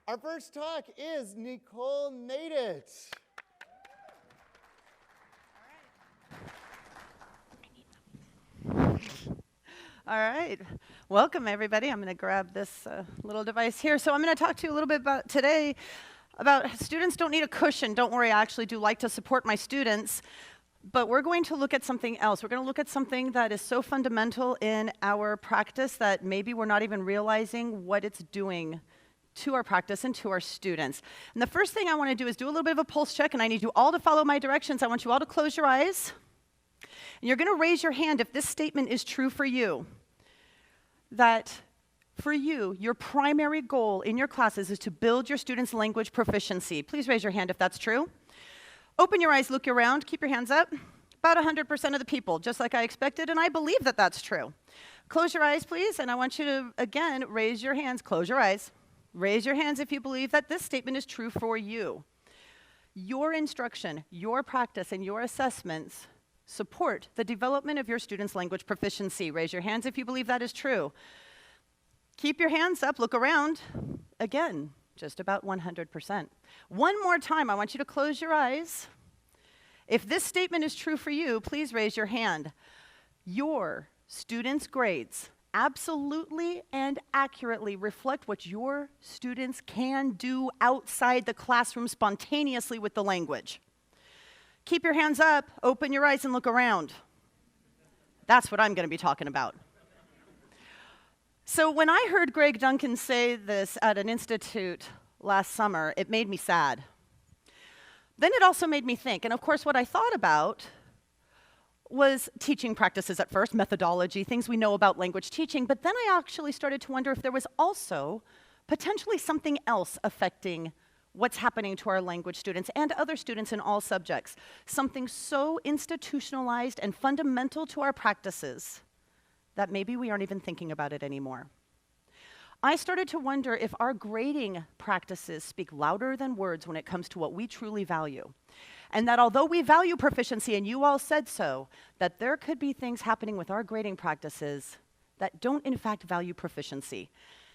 Our first talk is Nicole Naditz. All right. Welcome, everybody. I'm going to grab this little device here. So I'm going to talk to you a little bit about today about students don't need a cushion. Don't worry, I actually do like to support my students. But we're going to look at something else. We're going to look at something that is so fundamental in our practice that maybe we're not even realizing what it's doing to our practice and to our students. And the first thing I want to do is do a little bit of a pulse check, and I need you all to follow my directions. I want you all to close your eyes. And you're going to raise your hand if this statement is true for you. That for you, your primary goal in your classes is to build your students' language proficiency. Please raise your hand if that's true. Open your eyes, look around, keep your hands up. About 100% of the people, just like I expected, and I believe that that's true. Close your eyes, please, and I want you to, again, raise your hands. Close your eyes. Raise your hands if you believe that this statement is true for you. Your instruction, your practice, and your assessments support the development of your students' language proficiency. Raise your hands if you believe that is true. Keep your hands up, look around. Again, just about 100%. One more time, I want you to close your eyes. If this statement is true for you, please raise your hand. Your students' grades absolutely and accurately reflect what your students can do outside the classroom spontaneously with the language. Keep your hands up, open your eyes, and look around. That's what I'm going to be talking about. So when I heard Greg Duncan say this at an institute last summer, it made me sad. Then it also made me think, and of course what I thought about was teaching practices at first, methodology, things we know about language teaching, but then I actually started to wonder if there was also potentially something else affecting what's happening to our language students and other students in all subjects. Something so institutionalized and fundamental to our practices that maybe we aren't even thinking about it anymore. I started to wonder if our grading practices speak louder than words when it comes to what we truly value. And that although we value proficiency, and you all said so, that there could be things happening with our grading practices that don't in fact value proficiency.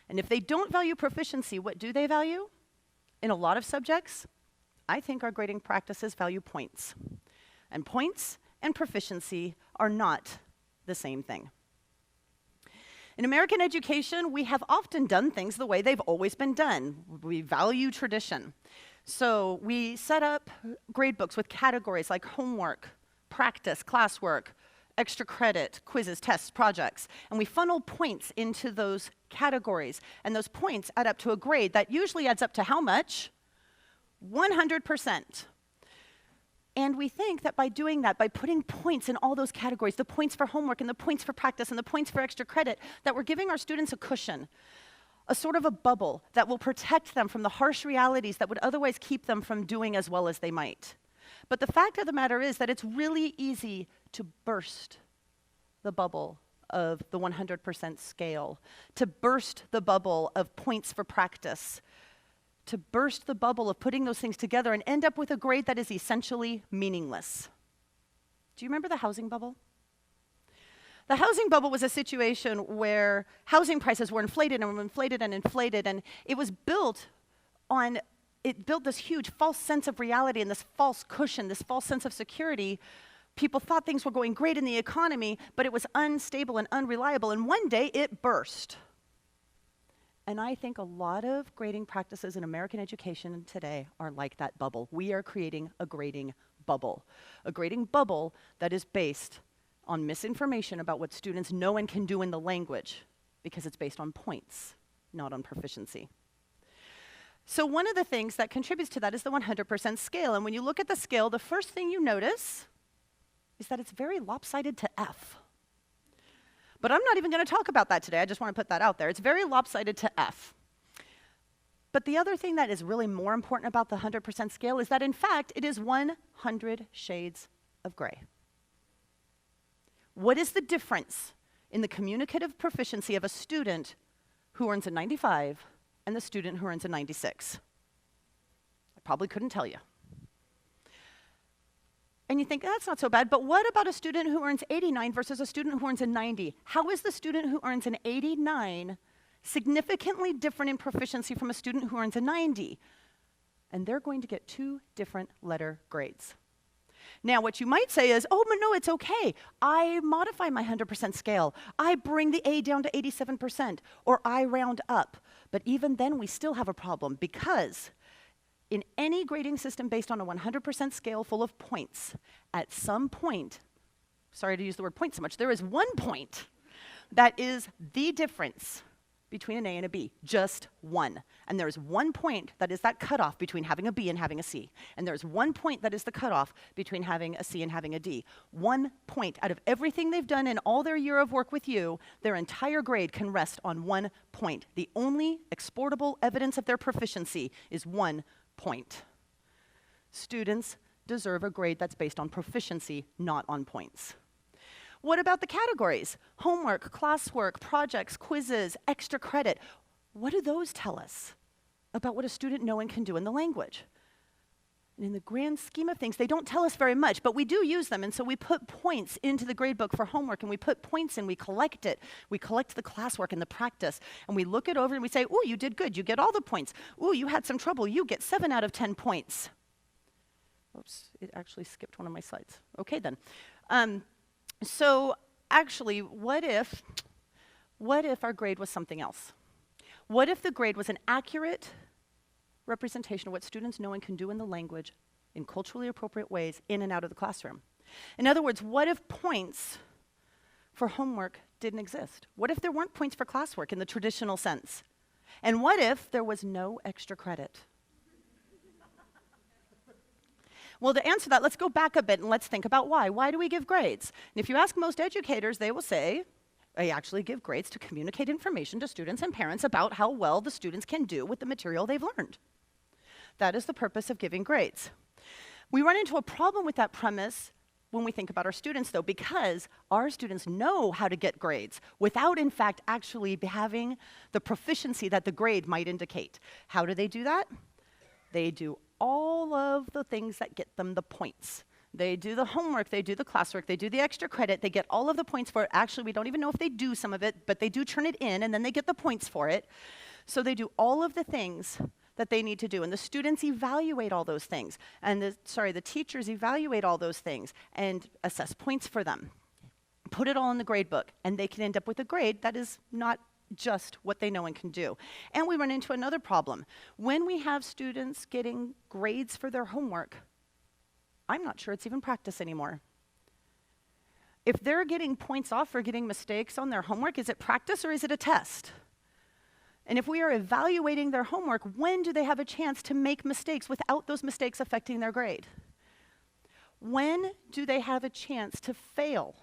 And if they don't value proficiency, what do they value? In a lot of subjects, I think our grading practices value points. And points and proficiency are not the same thing. In American education, we have often done things the way they've always been done. We value tradition. So we set up grade books with categories like homework, practice, classwork, extra credit, quizzes, tests, projects, and we funnel points into those categories, and those points add up to a grade that usually adds up to how much? 100%. And we think that by doing that, by putting points in all those categories, the points for homework and the points for practice and the points for extra credit, that we're giving our students a cushion, a sort of a bubble that will protect them from the harsh realities that would otherwise keep them from doing as well as they might. But the fact of the matter is that it's really easy to burst the bubble of the 100% scale, to burst the bubble of points for practice, to burst the bubble of putting those things together and end up with a grade that is essentially meaningless. Do you remember the housing bubble? The housing bubble was a situation where housing prices were inflated and inflated and inflated, and it was built on, it built this huge false sense of reality and this false cushion, this false sense of security. People thought things were going great in the economy, but it was unstable and unreliable, and one day it burst. And I think a lot of grading practices in American education today are like that bubble. We are creating a grading bubble that is based on misinformation about what students know and can do in the language, because it's based on points, not on proficiency. So one of the things that contributes to that is the 100% scale. And when you look at the scale, the first thing you notice is that it's very lopsided to F. But I'm not even going to talk about that today. I just want to put that out there. It's very lopsided to F. But the other thing that is really more important about the 100% scale is that, in fact, it is 100 shades of gray. What is the difference in the communicative proficiency of a student who earns a 95 and the student who earns a 96? I probably couldn't tell you. And you think, that's not so bad, but what about a student who earns 89 versus a student who earns a 90? How is the student who earns an 89 significantly different in proficiency from a student who earns a 90. And they're going to get 2 different letter grades. Now, what you might say is, oh, but no, it's okay. I modify my 100% scale. I bring the A down to 87%, or I round up. But even then, we still have a problem, because in any grading system based on a 100% scale full of points, at some point, sorry to use the word point so much, there is one point that is the difference between an A and a B, just one. And there is one point that is that cutoff between having a B and having a C. And there's one point that is the cutoff between having a C and having a D. 1 point out of everything they've done in all their year of work with you, their entire grade can rest on 1 point. The only exportable evidence of their proficiency is 1 point. Students deserve a grade that's based on proficiency, not on points. What about the categories? Homework, classwork, projects, quizzes, extra credit. What do those tell us about what a student knows and can do in the language? And in the grand scheme of things, they don't tell us very much, but we do use them, and so we put points into the gradebook for homework, and we put points in, we collect it. We collect the classwork and the practice, and we look it over and we say, ooh, you did good, you get all the points. Ooh, you had some trouble, you get 7 out of 10 points. Oops, it actually skipped one of my slides. Okay then. So actually, what if our grade was something else? What if the grade was an accurate representation of what students know and can do in the language in culturally appropriate ways in and out of the classroom? In other words, what if points for homework didn't exist? What if there weren't points for classwork in the traditional sense? And what if there was no extra credit? Well, to answer that, let's go back a bit and let's think about why. Why do we give grades? And if you ask most educators, they will say, I actually give grades to communicate information to students and parents about how well the students can do with the material they've learned. That is the purpose of giving grades. We run into a problem with that premise when we think about our students, though, because our students know how to get grades without, in fact, actually having the proficiency that the grade might indicate. How do they do that? They do all of the things that get them the points. They do the homework, they do the classwork, they do the extra credit, they get all of the points for it. Actually, we don't even know if they do some of it, but they do turn it in, and then they get the points for it. So they do all of the things that they need to do, and the students evaluate all those things, and the teachers evaluate all those things and assess points for them. Put it all in the grade book, and they can end up with a grade that is not just what they know and can do. And we run into another problem. When we have students getting grades for their homework, I'm not sure it's even practice anymore. If they're getting points off for getting mistakes on their homework, is it practice or is it a test? And if we are evaluating their homework, when do they have a chance to make mistakes without those mistakes affecting their grade? When do they have a chance to fail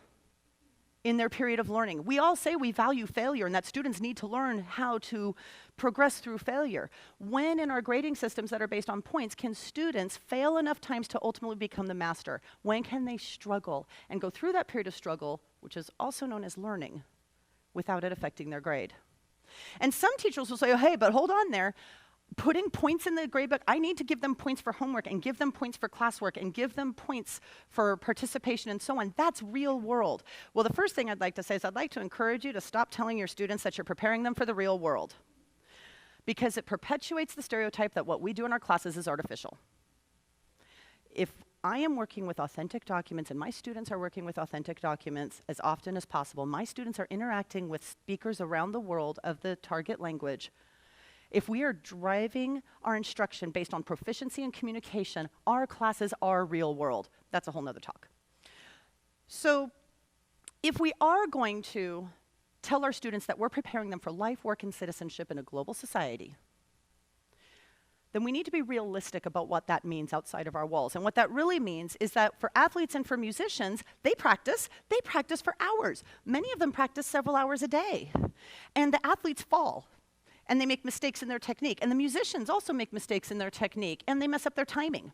in their period of learning? We all say we value failure and that students need to learn how to progress through failure. When in our grading systems that are based on points can students fail enough times to ultimately become the master? When can they struggle and go through that period of struggle, which is also known as learning, without it affecting their grade? And some teachers will say, oh, hey, but hold on there. Putting points in the gradebook, I need to give them points for homework and give them points for classwork and give them points for participation and so on. That's real world. Well, the first thing I'd like to say is I'd like to encourage you to stop telling your students that you're preparing them for the real world, because it perpetuates the stereotype that what we do in our classes is artificial. If I am working with authentic documents and my students are working with authentic documents as often as possible, my students are interacting with speakers around the world of the target language. If we are driving our instruction based on proficiency and communication, our classes are real world. That's a whole nother talk. So if we are going to tell our students that we're preparing them for life, work, and citizenship in a global society, then we need to be realistic about what that means outside of our walls. And what that really means is that for athletes and for musicians, they practice for hours. Many of them practice several hours a day. And the athletes fall. And they make mistakes in their technique. And the musicians also make mistakes in their technique, and they mess up their timing.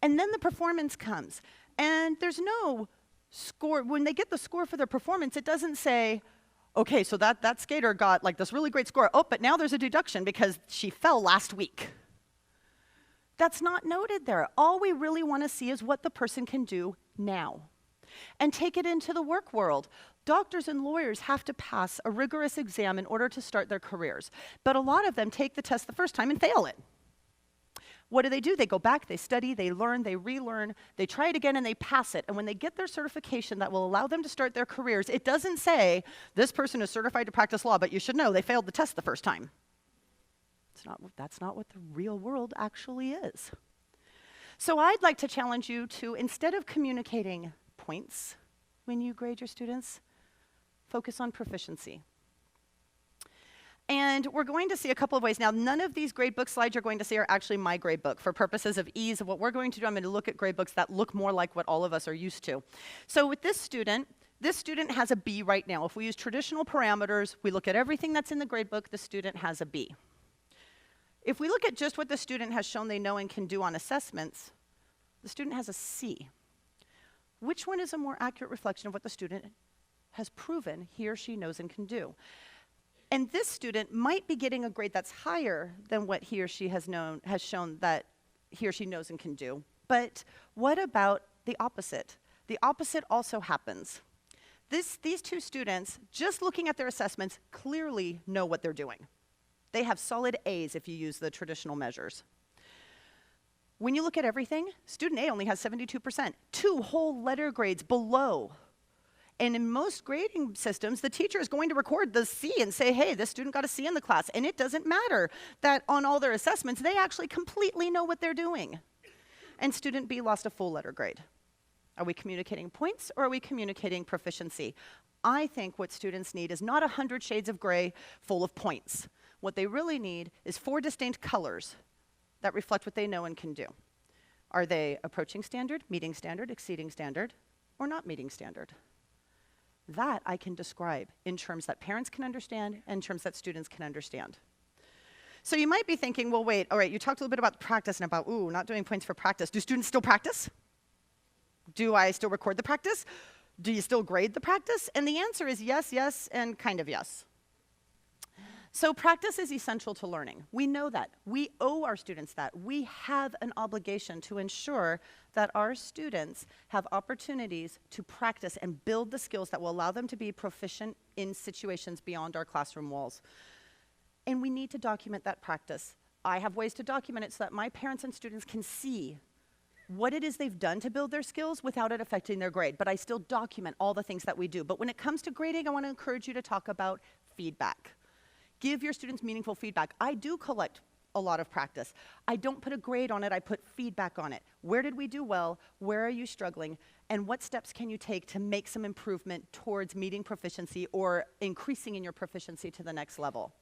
And then the performance comes. And there's no score. When they get the score for their performance, it doesn't say, okay, so that skater got like this really great score. Oh, but now there's a deduction because she fell last week. That's not noted there. All we really want to see is what the person can do now. And take it into the work world. Doctors and lawyers have to pass a rigorous exam in order to start their careers. But a lot of them take the test the first time and fail it. What do? They go back, they study, they learn, they relearn, they try it again, and they pass it. And when they get their certification that will allow them to start their careers, it doesn't say, this person is certified to practice law, but you should know they failed the test the first time. That's not what the real world actually is. So I'd like to challenge you to, instead of communicating points when you grade your students, focus on proficiency. And we're going to see a couple of ways. Now, none of these gradebook slides you're going to see are actually my gradebook. For purposes of ease of what we're going to do, I'm going to look at gradebooks that look more like what all of us are used to. So with this student has a B right now. If we use traditional parameters, we look at everything that's in the gradebook, the student has a B. If we look at just what the student has shown they know and can do on assessments, the student has a C. Which one is a more accurate reflection of what the student has proven he or she knows and can do? And this student might be getting a grade that's higher than what he or she has shown that he or she knows and can do. But what about the opposite? The opposite also happens. These two students, just looking at their assessments, clearly know what they're doing. They have solid A's if you use the traditional measures. When you look at everything, student A only has 72%, 2 whole letter grades below. And in most grading systems, the teacher is going to record the C and say, hey, this student got a C in the class. And it doesn't matter that on all their assessments, they actually completely know what they're doing. And student B lost a full letter grade. Are we communicating points or are we communicating proficiency? I think what students need is not 100 shades of gray full of points. What they really need is 4 distinct colors that reflect what they know and can do. Are they approaching standard, meeting standard, exceeding standard, or not meeting standard? That I can describe in terms that parents can understand and in terms that students can understand. So you might be thinking, well, wait, all right, you talked a little bit about practice and about, not doing points for practice. Do students still practice? Do I still record the practice? Do you still grade the practice? And the answer is yes, yes, and kind of yes. So practice is essential to learning. We know that. We owe our students that. We have an obligation to ensure that our students have opportunities to practice and build the skills that will allow them to be proficient in situations beyond our classroom walls. And we need to document that practice. I have ways to document it so that my parents and students can see what it is they've done to build their skills without it affecting their grade. But I still document all the things that we do. But when it comes to grading, I want to encourage you to talk about feedback. Give your students meaningful feedback. I do collect a lot of practice. I don't put a grade on it, I put feedback on it. Where did we do well? Where are you struggling? And what steps can you take to make some improvement towards meeting proficiency or increasing in your proficiency to the next level?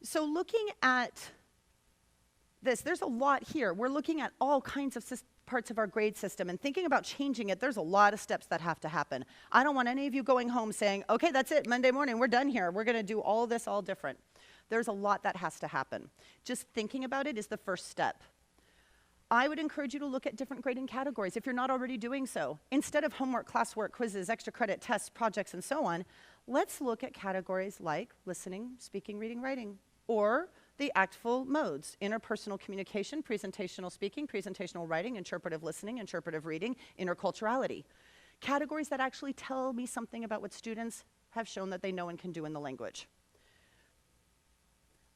So looking at this, there's a lot here. We're looking at all kinds of parts of our grade system and thinking about changing it. There's a lot of steps that have to happen. I don't want any of you going home saying, okay, that's it, Monday morning, we're done here. We're going to do all this all different. There's a lot that has to happen. Just thinking about it is the first step. I would encourage you to look at different grading categories if you're not already doing so. Instead of homework, classwork, quizzes, extra credit, tests, projects, and so on, let's look at categories like listening, speaking, reading, writing, or the ACTFL modes: interpersonal communication, presentational speaking, presentational writing, interpretive listening, interpretive reading, interculturality. Categories that actually tell me something about what students have shown that they know and can do in the language.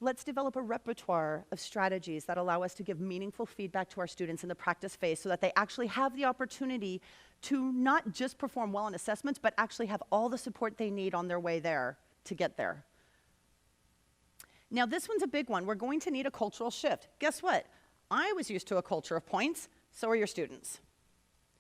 Let's develop a repertoire of strategies that allow us to give meaningful feedback to our students in the practice phase so that they actually have the opportunity to not just perform well in assessments, but actually have all the support they need on their way there to get there. Now, this one's a big one. We're going to need a cultural shift. Guess what? I was used to a culture of points, so are your students.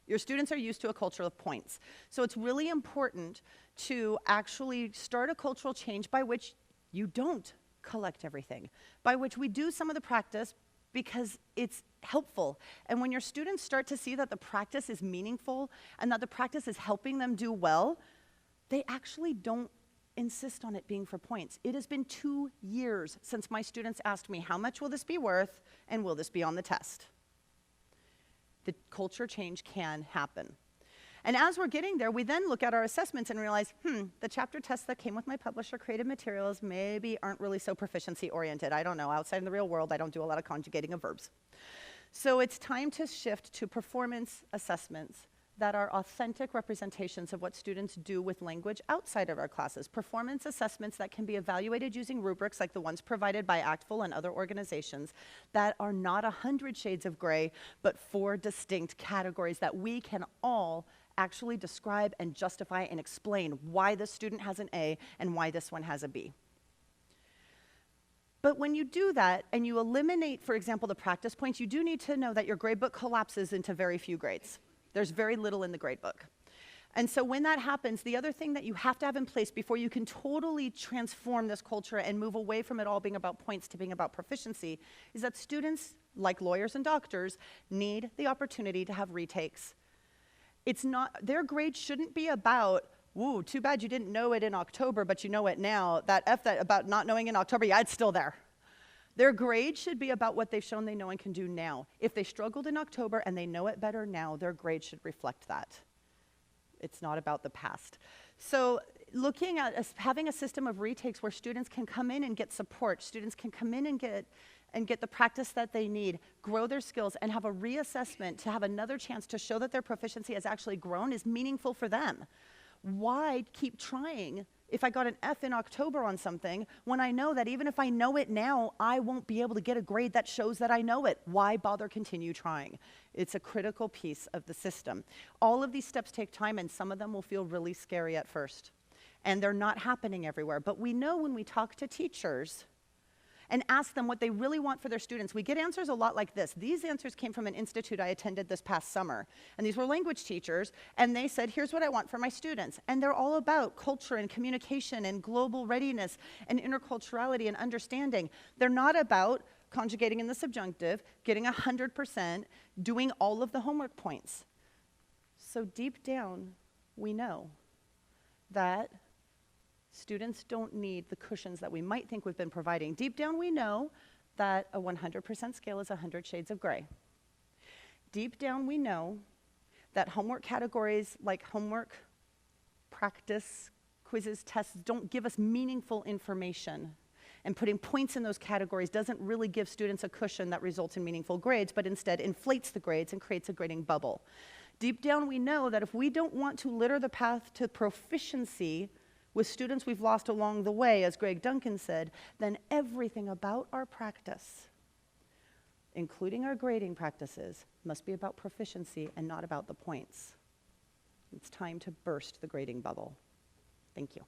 Your students are used to a culture of points. So it's really important to actually start a cultural change by which you don't collect everything, by which we do some of the practice because it's helpful. And when your students start to see that the practice is meaningful and that the practice is helping them do well, they actually don't insist on it being for points. It has been 2 years since my students asked me, how much will this be worth and will this be on the test? The culture change can happen. And as we're getting there, we then look at our assessments and realize, the chapter tests that came with my publisher created materials maybe aren't really so proficiency oriented. I don't know, outside in the real world, I don't do a lot of conjugating of verbs. So it's time to shift to performance assessments that are authentic representations of what students do with language outside of our classes. Performance assessments that can be evaluated using rubrics like the ones provided by ACTFL and other organizations that are not 100 shades of gray, but 4 distinct categories that we can all actually describe and justify and explain why this student has an A and why this one has a B. But when you do that and you eliminate, for example, the practice points, you do need to know that your gradebook collapses into very few grades. There's very little in the gradebook. And so when that happens, the other thing that you have to have in place before you can totally transform this culture and move away from it all being about points to being about proficiency is that students, like lawyers and doctors, need the opportunity to have retakes. It's not, their grade shouldn't be about, ooh, too bad you didn't know it in October, but you know it now. That F that about not knowing in October, yeah, it's still there. Their grade should be about what they've shown they know and can do now. If they struggled in October and they know it better now, their grade should reflect that. It's not about the past. So looking at having a system of retakes where students can come in and get support, students can come in and get the practice that they need, grow their skills, and have a reassessment to have another chance to show that their proficiency has actually grown is meaningful for them. Why keep trying if I got an F in October on something when I know that even if I know it now, I won't be able to get a grade that shows that I know it? Why bother continue trying? It's a critical piece of the system. All of these steps take time, and some of them will feel really scary at first. And they're not happening everywhere. But we know when we talk to teachers and ask them what they really want for their students, we get answers a lot like this. These answers came from an institute I attended this past summer. And these were language teachers, and they said, here's what I want for my students. And they're all about culture and communication and global readiness and interculturality and understanding. They're not about conjugating in the subjunctive, getting 100%, doing all of the homework points. So deep down, we know that students don't need the cushions that we might think we've been providing. Deep down, we know that a 100% scale is 100 shades of gray. Deep down, we know that homework categories like homework, practice, quizzes, tests don't give us meaningful information. And putting points in those categories doesn't really give students a cushion that results in meaningful grades, but instead inflates the grades and creates a grading bubble. Deep down, we know that if we don't want to litter the path to proficiency with students we've lost along the way, as Greg Duncan said, then everything about our practice, including our grading practices, must be about proficiency and not about the points. It's time to burst the grading bubble. Thank you.